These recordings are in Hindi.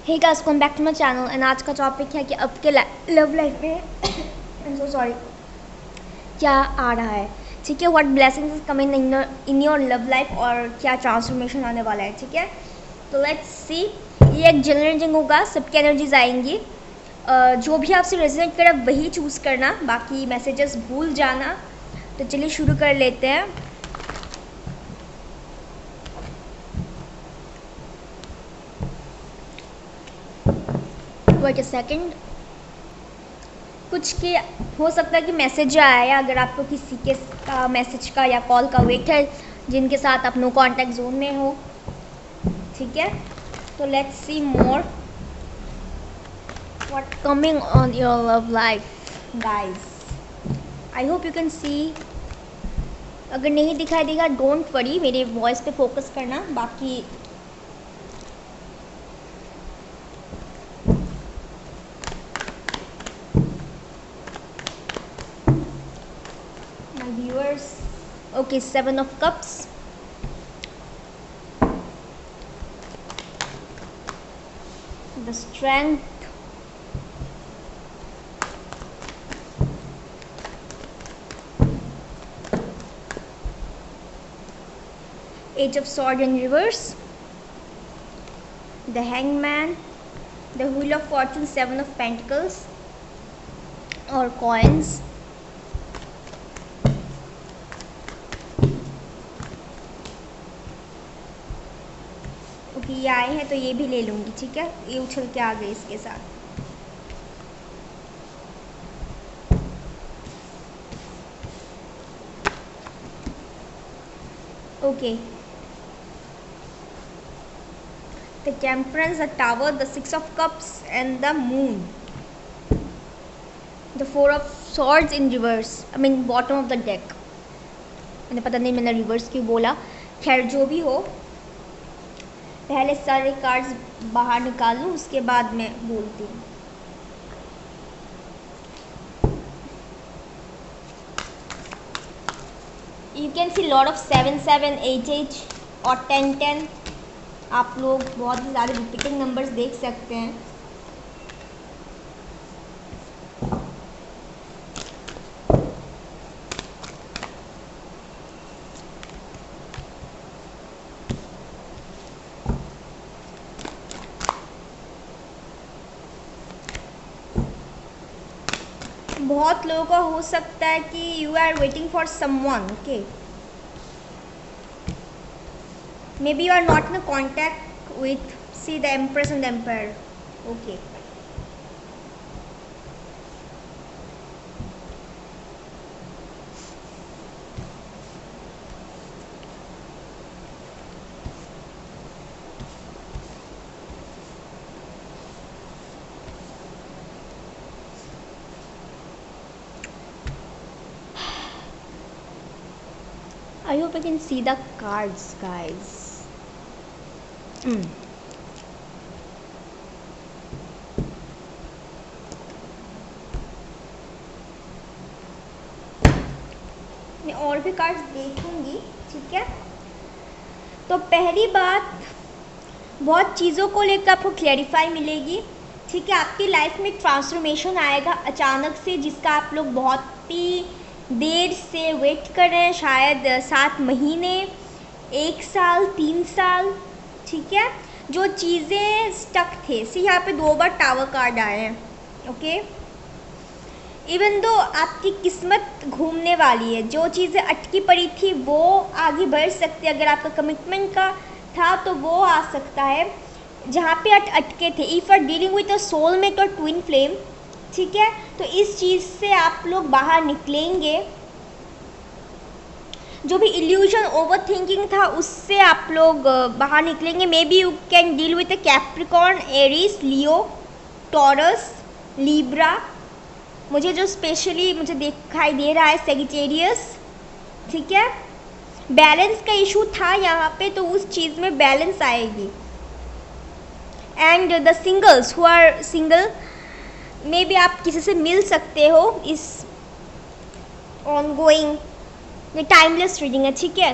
Hey guys, welcome back to my channel and आज का टॉपिक है कि आपके लव लाइफ में आई एम सो सॉरी क्या आ रहा है। ठीक है, what blessings is coming in your love life और क्या ट्रांसफॉर्मेशन आने वाला है। ठीक है, तो लेट्स सी। ये एक जनरेटिंग होगा, सबकी एनर्जीज आएंगी। जो भी आपसे रेजोनेट करे वही चूज़ करना, बाकी मैसेजेस भूल जाना। तो चलिए शुरू कर लेते हैं। वेट अ सेकेंड, कुछ के हो सकता है कि मैसेज आया, अगर आपको किसी के का मैसेज का या कॉल का वेट है जिनके साथ आप नो कॉन्टैक्ट जोन में हो। ठीक है, तो let's see more what coming on your love life guys. I hope you can सी। अगर नहीं दिखाई देगा डोंट वरी, मेरे वॉइस पे फोकस करना। बाकी viewers, okay, 7 of cups, the strength, Age of Swords in reverse, the Hangman, the Wheel of Fortune, 7 of Pentacles or coins, ये आए हैं तो ये भी ले लूँगी। ठीक है, ये उछल के आ गए इसके साथ। Okay, the temperance, the tower, the 6 of cups and the moon, the 4 of swords in reverse, I mean bottom of the deck. मैंने पता नहीं मैंने रिवर्स क्यों बोला। खैर जो भी हो, पहले सारे कार्ड्स बाहर निकालूं, उसके बाद मैं बोलती हूँ। You can see lot of 7-7, 8-8 और 10-10। आप लोग बहुत ही ज़्यादा रिपीटिंग नंबर्स देख सकते हैं। बहुत लोगों का हो सकता है कि you are waiting for someone. Okay, maybe you are not in contact with see the empress and the empire. Okay, I hope I can see the cards, guys. मैं और भी कार्ड्स देखूंगी। ठीक है, तो पहली बात, बहुत चीज़ों को लेकर आपको क्लैरिफाई मिलेगी। ठीक है, आपकी लाइफ में ट्रांसफॉर्मेशन आएगा अचानक से, जिसका आप लोग बहुत ही देर से वेट कर रहे हैं, शायद 7 महीने, 1 साल, 3 साल। ठीक है, जो चीज़ें स्टक थे। सी यहाँ पे 2 बार टावर कार्ड आए हैं। ओके, इवन दो आपकी किस्मत घूमने वाली है, जो चीज़ें अटकी पड़ी थी वो आगे बढ़ सकती है। अगर आपका कमिटमेंट का था तो वो आ सकता है जहाँ पे अटके थे। If are dealing with a soulmate और ट्विन फ्लेम, ठीक है, तो इस चीज़ से आप लोग बाहर निकलेंगे। जो भी इल्यूजन, ओवर थिंकिंग था, उससे आप लोग बाहर निकलेंगे। May be you can deal with a Capricorn, Aries, Leo, taurus, Libra. मुझे जो स्पेशली मुझे दिखाई दे रहा है सेजिटेरियस। ठीक है, बैलेंस का इशू था यहाँ पे, तो उस चीज़ में बैलेंस आएगी। And the singles who are single, maybe आप किसी से मिल सकते हो इस ऑनगोइंग। ये टाइमलेस रीडिंग है। ठीक है,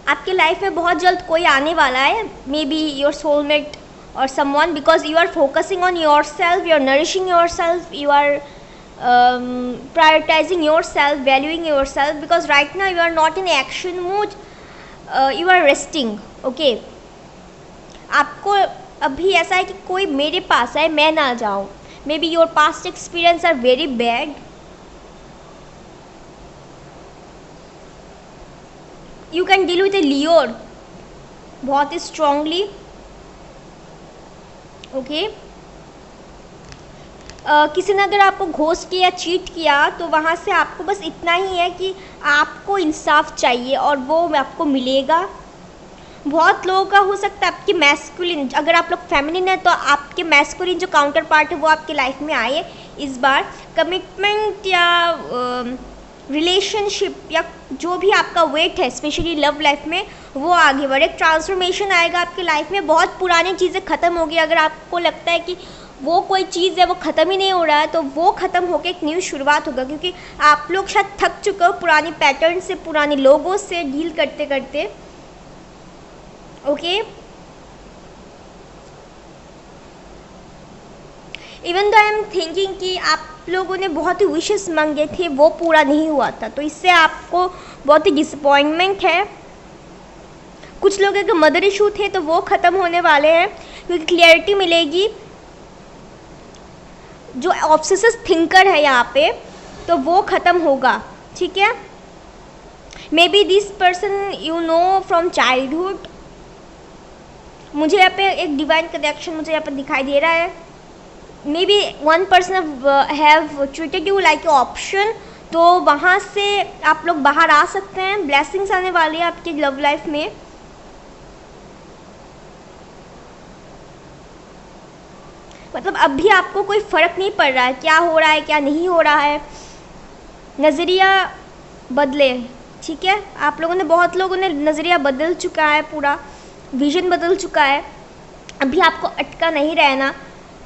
आपके लाइफ में बहुत जल्द कोई आने वाला है, may be your soulmate or someone, because you are focusing on yourself, you are nourishing yourself, you are prioritizing yourself, valuing yourself, because right now you are not in action mode, you are resting. Okay, आपको अभी ऐसा है कि कोई मेरे पास है, मैं ना जाऊँ. Maybe your past experience are very bad. You can deal with a liar बहुत ही स्ट्रांगली. ओके, किसी ने अगर आपको घोस्ट किया, चीट किया, तो वहाँ से आपको बस इतना ही है कि आपको इंसाफ चाहिए और वो आपको मिलेगा. बहुत लोगों का हो सकता है आपकी मैस्कुलिन, अगर आप लोग फेमिनिन है तो आपके मैस्कुलिन जो काउंटर पार्ट है वो आपकी लाइफ में आए इस बार. कमिटमेंट या रिलेशनशिप या जो भी आपका वेट है स्पेशली लव लाइफ में वो आगे बढ़े. ट्रांसफॉर्मेशन आएगा आपकी लाइफ में. बहुत पुरानी चीज़ें ख़त्म होगी. अगर आपको लगता है कि वो कोई चीज़ है वो ख़त्म ही नहीं हो रहा है तो वो ख़त्म होकर एक न्यू शुरुआत होगा, क्योंकि आप लोग शायद थक चुके हो पुरानी पैटर्न से, पुराने लोगों से डील करते करते. Okay, even though I am thinking कि आप लोगों ने बहुत ही विशेस मांगे थे वो पूरा नहीं हुआ था, तो इससे आपको बहुत ही डिसअपॉइंटमेंट है. कुछ लोगों के मदर इशू थे तो वो ख़त्म होने वाले हैं, क्योंकि क्लियरिटी मिलेगी. जो ऑब्सेसिव थिंकर है यहाँ पे तो वो ख़त्म होगा. ठीक है, may be this person you know from childhood. मुझे यहाँ पे एक डिवाइन कनेक्शन मुझे यहाँ पे दिखाई दे रहा है. May be one person have treated you like A option, तो वहाँ से आप लोग बाहर आ सकते हैं. ब्लेसिंग्स आने वाली है आपकी लव लाइफ में. मतलब अभी आपको कोई फ़र्क नहीं पड़ रहा है क्या हो रहा है क्या नहीं हो रहा है. नज़रिया बदले. ठीक है, आप लोगों ने, बहुत लोगों ने नज़रिया बदल चुका है, पूरा विजन बदल चुका है. अभी आपको अटका नहीं रहना.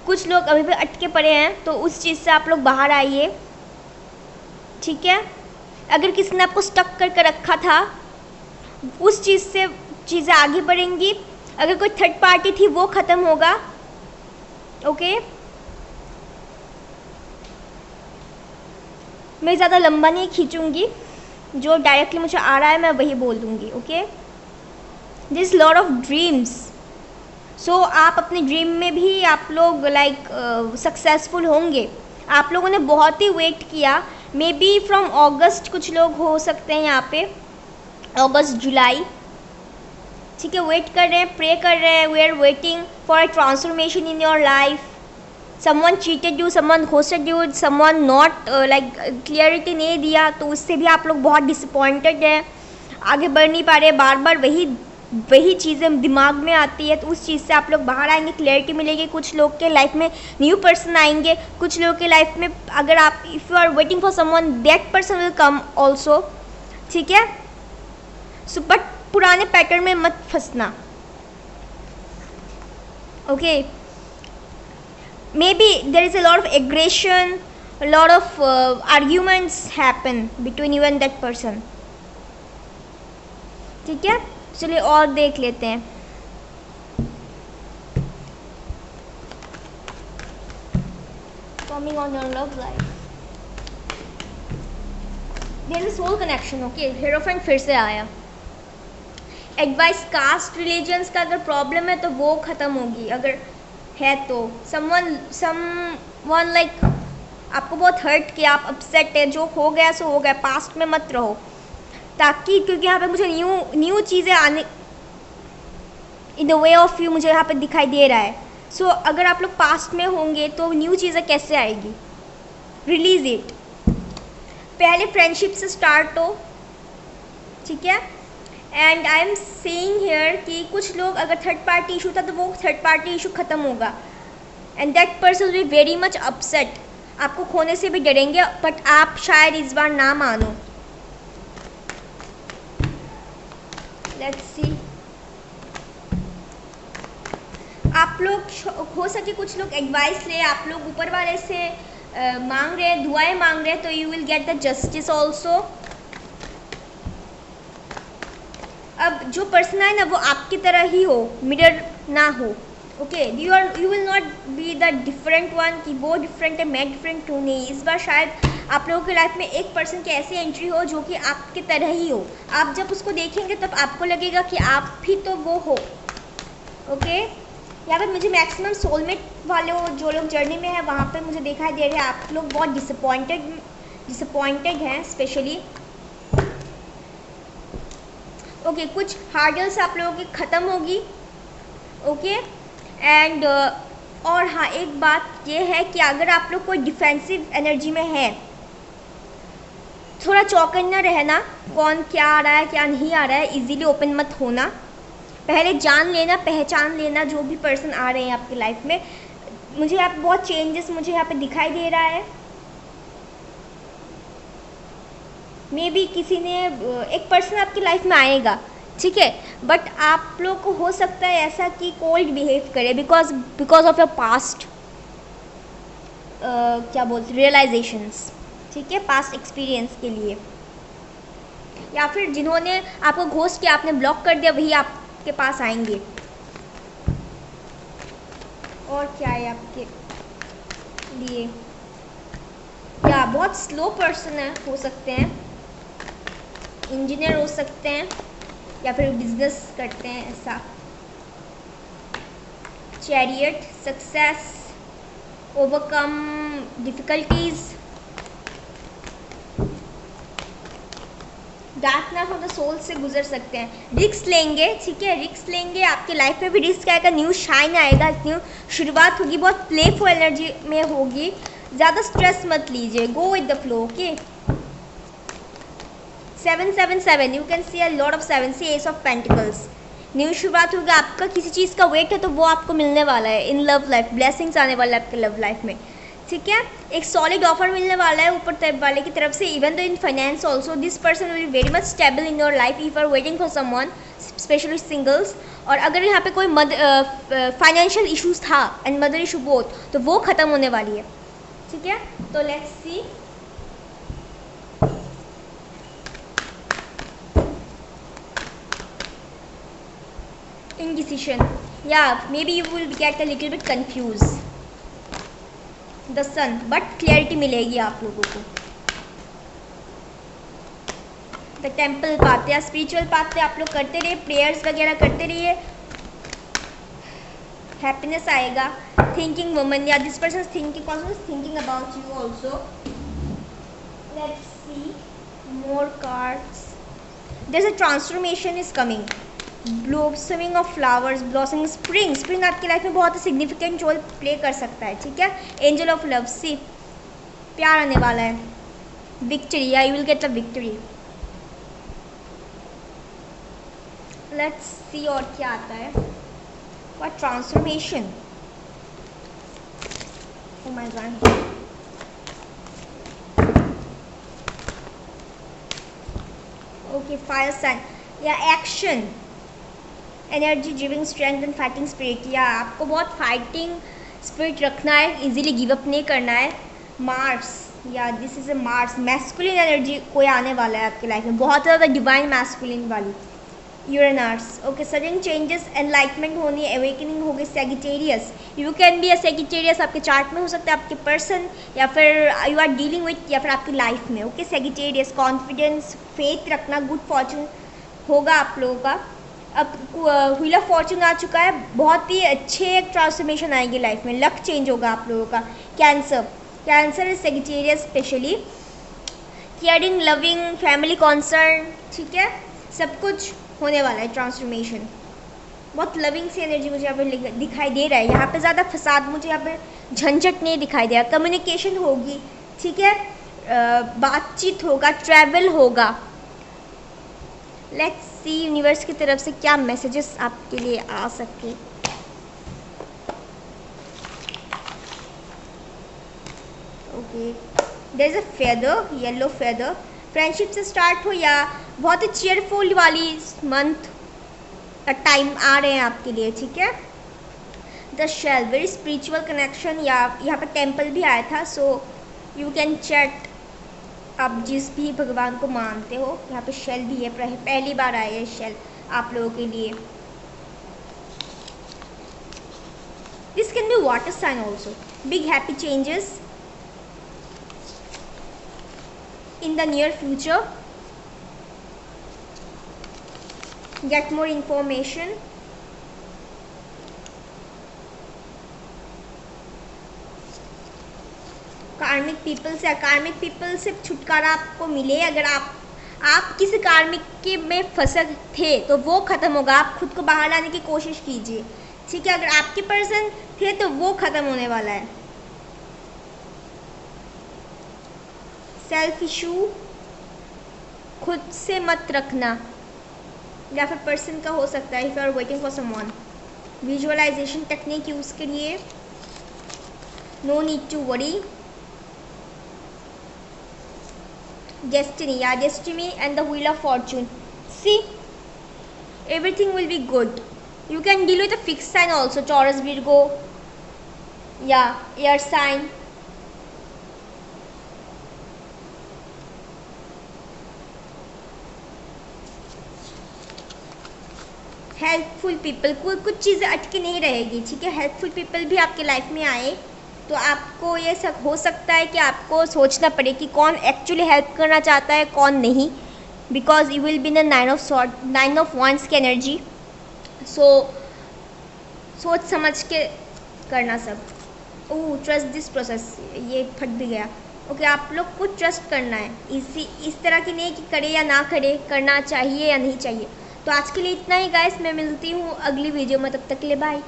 कुछ लोग अभी भी अटके पड़े हैं तो उस चीज़ से आप लोग बाहर आइए. ठीक है, अगर किसी ने आपको स्टक करके रखा था उस चीज़ से चीज़ें आगे बढ़ेंगी. अगर कोई थर्ड पार्टी थी वो ख़त्म होगा. ओके, मैं ज़्यादा लंबा नहीं खींचूंगी, जो डायरेक्टली मुझे आ रहा है मैं वही बोल दूंगी. Okay, this lot of dreams. सो आप अपने ड्रीम में भी आप लोग लाइक सक्सेसफुल होंगे. आप लोगों ने बहुत ही वेट किया. मे बी फ्रॉम अगस्त कुछ लोग हो सकते हैं यहाँ पे, अगस्त जुलाई. ठीक है, वेट कर रहे हैं, प्रे कर रहे हैं. We are waiting for a transformation in your life. Someone cheated you, someone hosted you, someone not like clarity नहीं दिया, तो उससे भी आप लोग बहुत डिसअपॉइंटेड हैं. आगे बढ़ नहीं पा रहे. बार बार वही चीज़ें दिमाग में आती है, तो उस चीज़ से आप लोग बाहर आएंगे. क्लैरिटी मिलेगी. कुछ लोग के लाइफ में न्यू पर्सन आएंगे. कुछ लोग के लाइफ में अगर आप if you are waiting for someone that person will come also. ठीक है, सो बट पुराने पैटर्न में मत फंसना. Okay, maybe there is a lot of aggression, lot of arguments happen between you and that person. ठीक है, चलिए और देख लेते हैं. Coming on your love life, there is soul connection. Okay, hierophant फिर से आया. एडवाइस, कास्ट रिलीजन्स का अगर प्रॉब्लम है तो वो ख़त्म होगी अगर है तो. समवन लाइक आपको बहुत हर्ट किया, आप अपसेट है, जो हो गया सो हो गया. पास्ट में मत रहो, ताकि क्योंकि यहाँ पे मुझे न्यू चीज़ें आने in the way of view मुझे यहाँ पे दिखाई दे रहा है. सो अगर आप लोग पास्ट में होंगे तो न्यू चीज़ें कैसे आएगी. Release it. पहले फ्रेंडशिप से स्टार्ट हो. ठीक है, and I am saying here कि कुछ लोग अगर थर्ड पार्टी इशू था तो वो थर्ड पार्टी इशू ख़त्म होगा. And that person will be very much upset. आपको खोने से भी डरेंगे, बट आप शायद इस बार ना मानो. Let's see. आप लोग हो सके कुछ लोग एडवाइस ले, आप लोग ऊपर वाले से मांग रहे हैं, दुआएं मांग रहे हैं, तो you will get the justice also. अब जो पर्सन है ना वो आपकी तरह ही हो, मिरर ना हो. Okay, you will not be the different one कि वो डिफरेंट है मैं डिफरेंट क्यों नहीं। इस बार शायद आप लोगों की लाइफ में एक पर्सन की ऐसी एंट्री हो जो कि आपके तरह ही हो। आप जब उसको देखेंगे तब आपको लगेगा कि आप भी तो वो हो। ओके, यहाँ पर मुझे मैक्सिमम सोलमेट वाले जो लोग जर्नी में है वहाँ पे मुझे दिखाई दे रहे हैं आप लोग बहुत डिसअपॉइंटेड हैं स्पेशली। ओके, कुछ हार्डल्स आप लोगों की ख़त्म होगी। ओके एंड और हाँ, एक बात ये है कि अगर आप लोग कोई डिफेंसिव एनर्जी में है, थोड़ा चौकन्ना रहना, कौन क्या आ रहा है क्या नहीं आ रहा है, इजीली ओपन मत होना। पहले जान लेना, पहचान लेना जो भी पर्सन आ रहे हैं आपकी लाइफ में। मुझे यहाँ पे बहुत चेंजेस मुझे यहाँ पे दिखाई दे रहा है। मे बी किसी ने एक पर्सन आपकी लाइफ में आएगा, ठीक है, बट आप लोग को हो सकता है ऐसा कि कोल्ड बिहेव करे बिकॉज ऑफ योर पास्ट क्या बोलते रियलाइजेशंस, ठीक है, पास्ट एक्सपीरियंस के लिए, या फिर जिन्होंने आपको घोस्ट किया, आपने ब्लॉक कर दिया, वही आपके पास आएंगे। और क्या है आपके लिए, या बहुत स्लो पर्सन है, हो सकते हैं इंजीनियर हो सकते हैं या फिर बिजनेस करते हैं ऐसा। Chariot, success, overcome difficulties, dark night of the soul से गुजर सकते हैं। रिस्क लेंगे, ठीक है, रिस्क लेंगे, आपके लाइफ में भी रिस्क आएगा, न्यू शाइन आएगा, न्यू शुरुआत होगी, बहुत प्लेफुल एनर्जी में होगी। ज़्यादा स्ट्रेस मत लीजिए, go with the flow. Okay, 777 you can see a lot of 7, सी एस ऑफ पेंटिकल्स। न्यू शुरुआत होगी, आपका किसी चीज़ का वेट है तो वो आपको मिलने वाला है। इन लव लाइफ ब्लेसिंग्स आने वाला है आपके लव लाइफ में, ठीक है, एक सॉलिड ऑफर मिलने वाला है ऊपर वाले की तरफ से। Even though in finance also this person will be very much stable in your life if are waiting for someone, specially singles. और अगर यहाँ पे कोई फाइनेंशियल इशूज़ था एंड मदर इशू बोथ, तो वो ख़त्म होने वाली है, ठीक है। तो let's see, indecision, yeah, maybe you will get a little bit confused, the sun, but clarity मिलेगी आप लोगों को। द टेम्पल पाथ या स्पिरिचुअल पाथ पे आप लोग करते रहिए, प्रेयर्स वगैरह करते रहिए, हैप्पीनेस आएगा। थिंकिंग वुमन, या this person thinking about you also. Let's see more cards. There is a transformation is coming, blossoming of flowers, blossoming spring आपकी लाइफ में बहुत ही सिग्निफिकेंट रोल प्ले कर सकता है, ठीक है। एंजल ऑफ लव, सी प्यार आने वाला है, विक्ट्री, या you will get the victory. Let's see और क्या आता है, what transformation, oh my god. Okay, fire sign या action, energy driving strength and fighting spirit, या आपको बहुत फाइटिंग स्पिरिट रखना है, इजीली गिव अप नहीं करना है। मार्स, या this is a Mars, masculine energy कोई आने वाला है आपकी लाइफ में, बहुत ज़्यादा डिवाइन मैस्कुलिन वाली। Uranus, okay, sudden changes, enlightenment होनी, अवेकनिंग होगी। Sagittarius, you can be a Sagittarius, आपके चार्ट में हो सकता है, आपके पर्सन, या फिर यू आर डीलिंग विथ, या फिर आपकी लाइफ में। ओके, सेजिटेरियस, कॉन्फिडेंस, फेथ रखना, गुड फॉर्चून होगा आप लोगों का। अब व्हील ऑफ फॉर्चून आ चुका है, बहुत ही अच्छे एक ट्रांसफॉर्मेशन आएगी लाइफ में, लक चेंज होगा आप लोगों का। Cancer, cancer is Sagittarius specially, caring, loving, family concern, ठीक है, सब कुछ होने वाला है ट्रांसफॉर्मेशन। बहुत लविंग सी एनर्जी मुझे यहाँ पे दिखाई दे रहा है। यहाँ पे ज़्यादा फसाद, मुझे यहाँ पे झंझट नहीं दिखाई दे रहा। कम्युनिकेशन होगी, ठीक है, बातचीत होगा, ट्रैवल होगा। लेट्स सी यूनिवर्स की तरफ से क्या मैसेजेस आपके लिए आ सके। Okay, there is a feather, yellow feather, friendship से स्टार्ट हो या बहुत ही चेयरफुल वाली मंथ टाइम आ रहे हैं आपके लिए, ठीक है। The shell, very spiritual connection, या यहाँ पर टेम्पल भी आया था, सो यू कैन चैट, आप जिस भी भगवान को मानते हो। यहाँ पे शेल भी है, पहली बार आया है शेल आप लोगों के लिए। can be water sign also. Big happy changes in the near future. Get more information. कार्मिक पीपल से छुटकारा आपको मिले। अगर आप किसी कार्मिक के में फंसे थे तो वो ख़त्म होगा। आप खुद को बाहर लाने की कोशिश कीजिए, ठीक है। अगर आपके पर्सन थे तो वो ख़त्म होने वाला है। सेल्फ इशू खुद से मत रखना, या फिर पर्सन का हो सकता है। If you are waiting for someone, visualization technique use करिए। No need to worry. Destiny, yeah, destiny and the wheel of fortune. See, everything will be good. You can deal with a fixed sign also, Taurus, Virgo, yeah, air sign. Helpful people, कुछ चीज़ें अटकी नहीं रहेगी, ठीक है। हेल्पफुल पीपल भी आपके लाइफ में आए तो आपको ये सब हो सकता है कि आपको सोचना पड़े कि कौन एक्चुअली हेल्प करना चाहता है, कौन नहीं, because you will be the 9 of wands की एनर्जी। सो सोच समझ के करना सब। ओह, ट्रस्ट दिस प्रोसेस, ये फट भी गया। ओके, आप लोग को ट्रस्ट करना है, इस तरह की नहीं कि करे या ना करे, करना चाहिए या नहीं चाहिए। तो आज के लिए इतना ही गाइस, मैं मिलती हूँ अगली वीडियो में, तब तक के लिए बाय।